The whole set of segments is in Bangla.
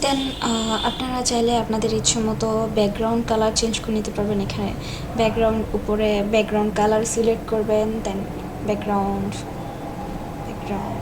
দেন আপনারা চাইলে আপনাদের ইচ্ছে মতো ব্যাকগ্রাউন্ড কালার চেঞ্জ করে নিতে পারবেন। এখানে উপরে ব্যাকগ্রাউন্ড কালার সিলেক্ট করবেন, দেন ব্যাকগ্রাউন্ড ব্যাকগ্রাউন্ড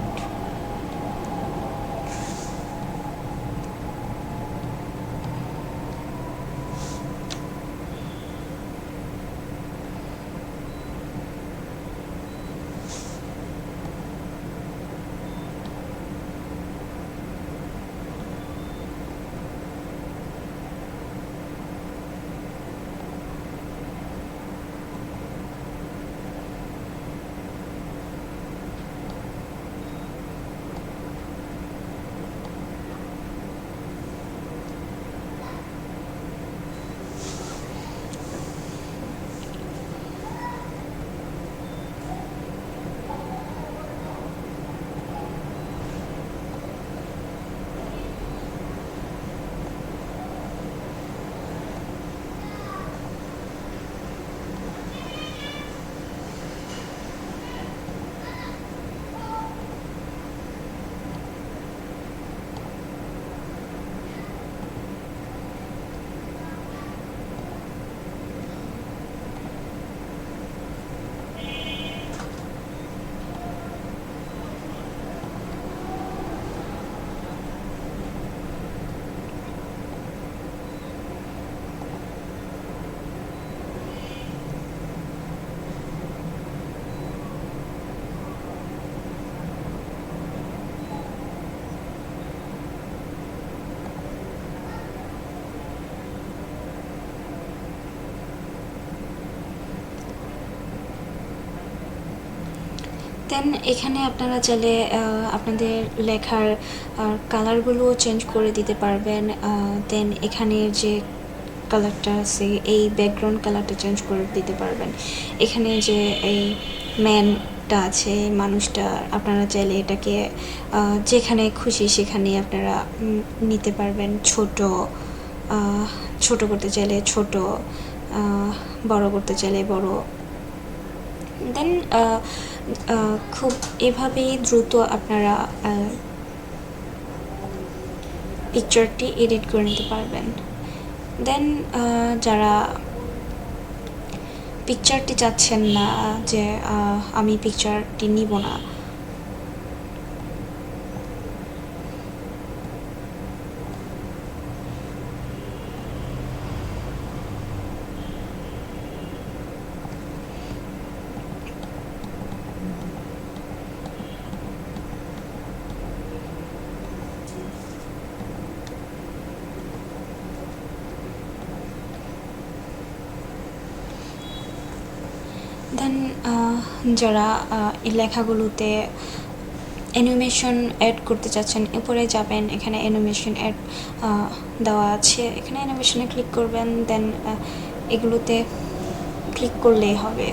দেন এখানে আপনারা চাইলে আপনাদের লেখার কালারগুলোও চেঞ্জ করে দিতে পারবেন। দেন এখানে যে কালারটা আছে এই ব্যাকগ্রাউন্ড কালারটা চেঞ্জ করে দিতে পারবেন। এখানে যে এই ম্যানটা আছে, মানুষটা, আপনারা চাইলে এটাকে যেখানে খুশি সেখানে আপনারা নিতে পারবেন। ছোট করতে চাইলে ছোট, বড় করতে চাইলে বড়। দেন খুব এভাবেই দ্রুত আপনারা পিকচারটি এডিট করে নিতে পারবেন। দেন যারা পিকচারটি চাচ্ছেন না যে আমি পিকচারটি নিব না, দেন যারা এই লেখাগুলোতে অ্যানিমেশন অ্যাড করতে চাচ্ছেন, উপরে যাবেন, এখানে অ্যানিমেশন অ্যাড দেওয়া আছে, এখানে অ্যানিমেশনে ক্লিক করবেন। দেন এগুলোতে ক্লিক করলেই হবে।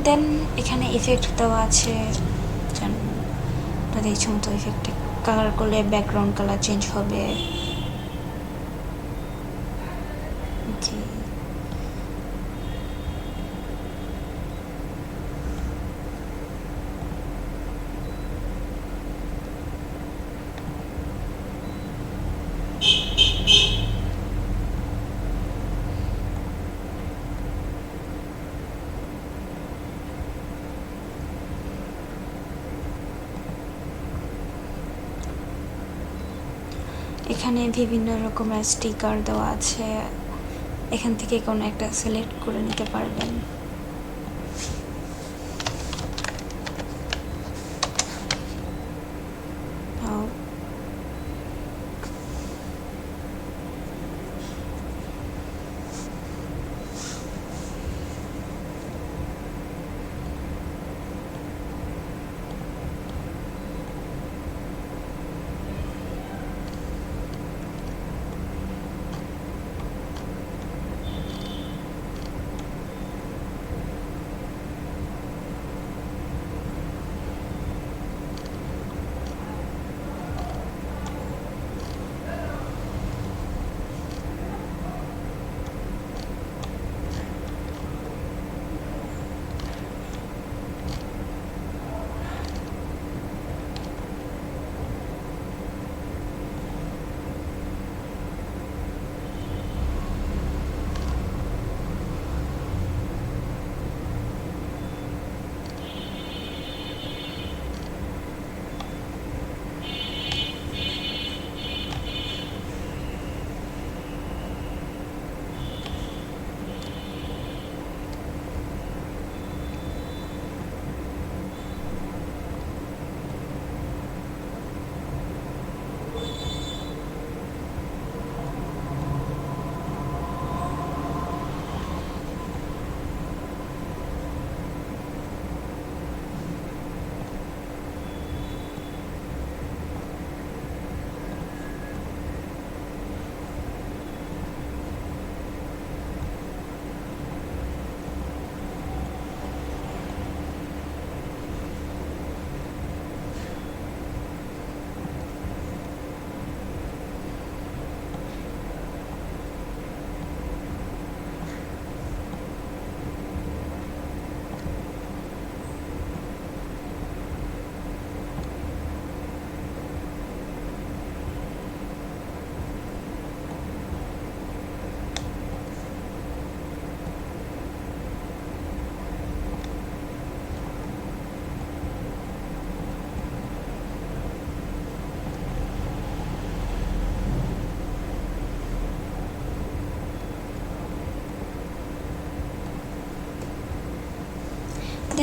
দেন এখানে ইফেক্ট দেওয়া আছে, আপনাদের ইচ্ছে মতো ইফেক্টে কালার করলে ব্যাকগ্রাউন্ড কালার চেঞ্জ হবে। এখানে বিভিন্ন রকমের স্টিকার দেওয়া আছে, এখান থেকে কোনো একটা সিলেক্ট করে নিতে পারবেন।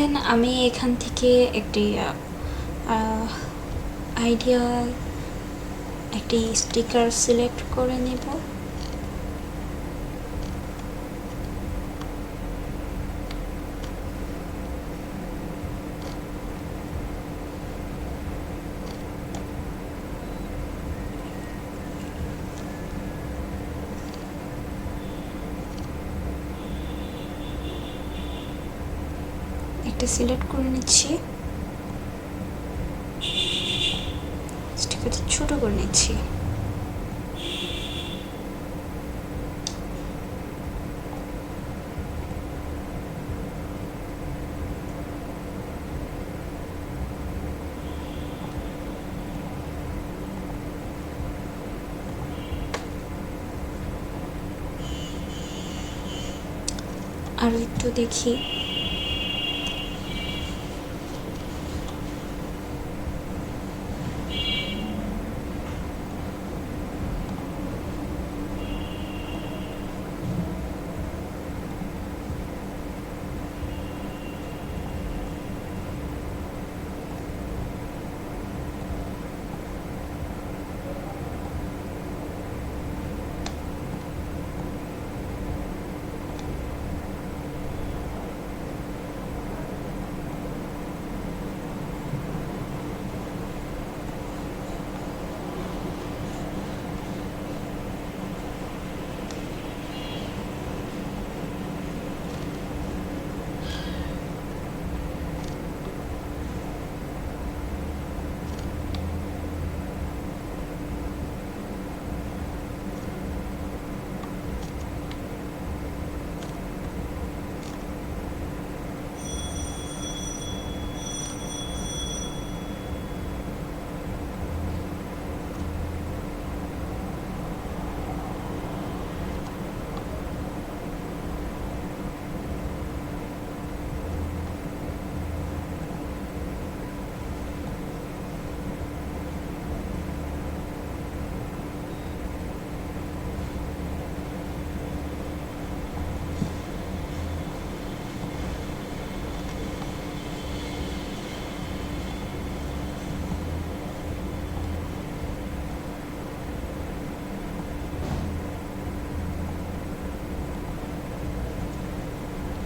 দেন আমি এখান থেকে একটি আইডিয়া একটি স্টিকার সিলেক্ট করে নেব। একটা সিলেক্ট করে নিচ্ছি, স্টিকারটা ছোট করে নিচ্ছি। আর একটু দেখি,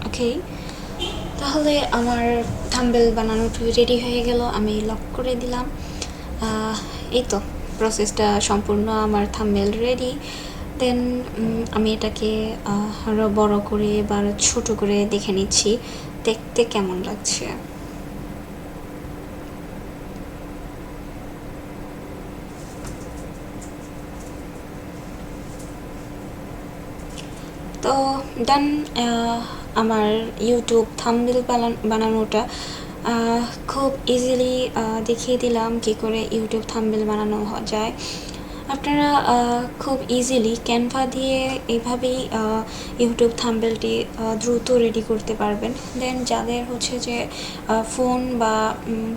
ওকে। তাহলে আমার থাম্বনেল বানানোটা রেডি হয়ে গেল, আমি লক করে দিলাম। এই তো প্রসেসটা সম্পূর্ণ, আমার থাম্বনেল রেডি। দেন আমি এটাকে আরও বড় করে বা ছোট করে দেখে নিচ্ছি দেখতে কেমন লাগছে। তো ডান, আমার ইউটিউব থাম্বনেল বানানোটা খুব ইজিলি দেখিয়ে দিলাম কী করে ইউটিউব থাম্বনেল বানানো যায়। আপনারা খুব ইজিলি ক্যানভা দিয়ে এইভাবেই ইউটিউব থাম্বনেলটি দ্রুত রেডি করতে পারবেন। দেন যাদের হচ্ছে যে ফোন বা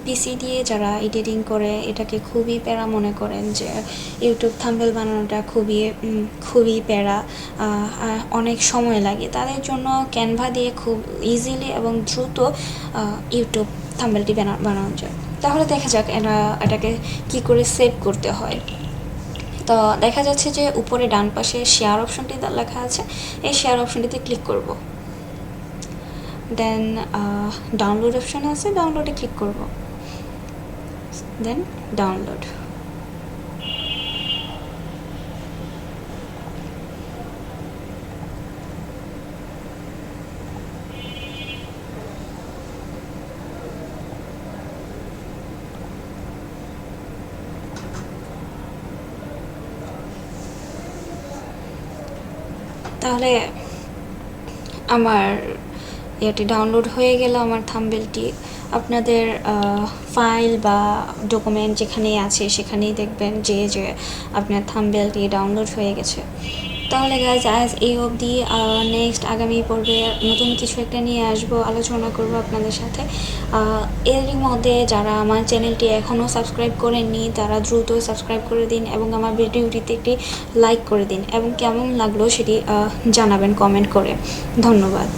পিসি দিয়ে যারা এডিটিং করে এটাকে খুবই প্যারা মনে করেন, যে ইউটিউব থাম্বনেল বানানোটা খুবই প্যারা, অনেক সময় লাগে, তাদের জন্য ক্যানভা দিয়ে খুব ইজিলি এবং দ্রুত ইউটিউব থাম্বনেলটি বানানো যায়। তাহলে দেখা যাক এটাকে কি করে সেভ করতে হয়। তো দেখা যাচ্ছে যে উপরে ডান পাশে শেয়ার অপশনটি লেখা আছে, এই শেয়ার অপশনটিতে ক্লিক করব। দেন ডাউনলোড অপশন আছে, ডাউনলোডে ক্লিক করব। দেন ডাউনলোড। তাহলে আমার এটি ডাউনলোড হয়ে গেল, আমার থাম্বনেলটি। আপনাদের ফাইল বা ডকুমেন্ট যেখানেই আছে সেখানেই দেখবেন যে আপনার থাম্বনেলটি ডাউনলোড হয়ে গেছে। তাহলে গাইজ আজ এই অবধি, নেক্সট আগামী পর্বে নতুন কিছু একটা নিয়ে আসবো, আলোচনা করব আপনাদের সাথে। এরই মধ্যে যারা আমার চ্যানেলটি এখনও সাবস্ক্রাইব করেননি তারা দ্রুত সাবস্ক্রাইব করে দিন এবং আমার ভিডিওটিতে একটি লাইক করে দিন এবং কেমন লাগলো সেটি জানাবেন কমেন্ট করে। ধন্যবাদ।